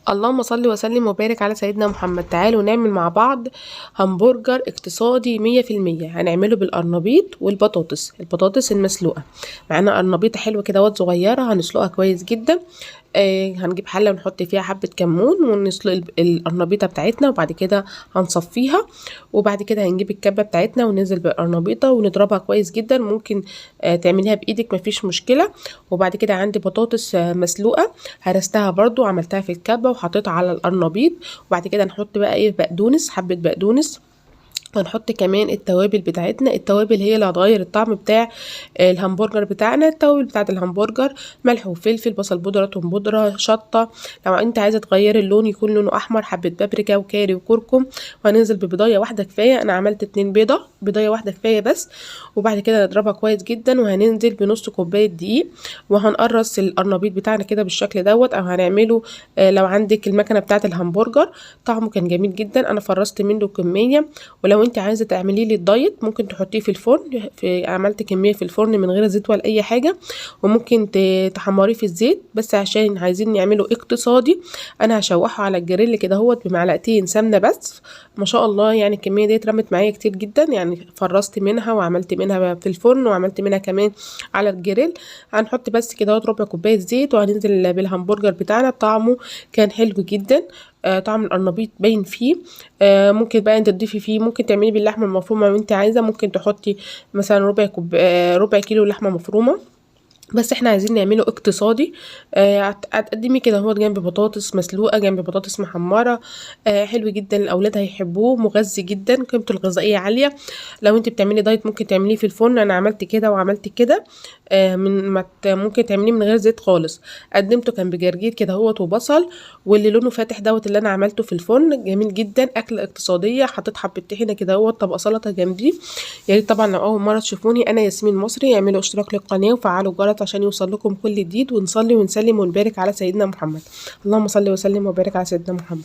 اللهم صل وسلم وبارك على سيدنا محمد. تعالوا نعمل مع بعض همبرجر اقتصادي 100%. هنعمله بالقرنبيط والبطاطس، البطاطس المسلوقة. معانا قرنبيطة حلوة كده صغيرة هنسلقها كويس جدا. هنجيب حلة ونحط فيها حبة كمون ونسلق القرنبيطة بتاعتنا، وبعد كده هنصفيها، وبعد كده هنجيب الكبة بتاعتنا وننزل بالقرنبيطة ونضربها كويس جدا. ممكن تعمليها بايدك مفيش مشكلة. وبعد كده عندي بطاطس مسلوقة هرستها برضو، عملتها في الكبة وحطيتها على القرنبيط. وبعد كده نحط بقى ايه، بقدونس، حبة بقدونس. هنحط كمان التوابل بتاعتنا، التوابل هي اللي هتغير الطعم بتاع الهمبرجر بتاعنا. التوابل بتاعت الهمبرجر ملح وفلفل، بصل بودرة، توم بودرة، شطة. لو انت عايزه تغيري اللون يكون لونه احمر، حبه بابريكا وكاري وكركم. وهننزل ببيضايه واحده كفايه، انا عملت 2 بيضه، بيضايه واحده كفايه بس. وبعد كده نضربها كويس جدا، وهننزل بنص كوبايه دقيق. وهنقرص القرنبيط بتاعنا كده بالشكل دوت، او هنعمله لو عندك المكنه بتاعت الهمبرجر. طعمه كان جميل جدا، انا فرست منه كميه. ولو انت عايزه تعمليه للدايت ممكن تحطيه في الفرن، عملت كميه في الفرن من غير زيت ولا اي حاجه. وممكن تحمريه في الزيت، بس عشان عايزين نعمله اقتصادي انا هشوحه على الجريل كده هوت بمعلقتين سمنه بس. ما شاء الله يعني الكميه دي اترمت معايا كتير جدا، يعني فرست منها وعملت منها في الفرن وعملت منها كمان على الجريل. هنحط بس كده ربع كوبايه زيت، وهننزل بالهمبرجر بتاعنا. طعمه كان حلو جدا، طعم القرنبيط باين فيه. ممكن بقى انت تضيفي فيه، ممكن تعمليه باللحمه المفرومه لو انت عايزه، ممكن تحطي مثلا ربع كيلو لحمه مفرومه. بس احنا عايزين نعمله اقتصادي. هتقدمي كده هو جنب بطاطس مسلوقه، جنب بطاطس محمره. حلو جدا، الاولاد هيحبوه، مغذي جدا، قيمته الغذائيه عاليه. لو انت بتعملي دايت ممكن تعمليه في الفرن، انا عملت كده وعملت كده. ممكن تعمليه من غير زيت خالص. قدمته كان بجرجير كده هوت وبصل، واللي لونه فاتح دوت اللي انا عملته في الفرن، جميل جدا، اكله اقتصاديه. حطيت حبه طحينه كده هوت، طبق سلطه جنبيه. يا ريت طبعا لو اول مره تشوفوني، انا ياسمين مصري، اعملوا اشتراك للقناه وفعلوا الجرس عشان يوصل لكم كل جديد. ونصلي ونسلم ونبارك على سيدنا محمد. اللهم صل وسلم وبارك على سيدنا محمد.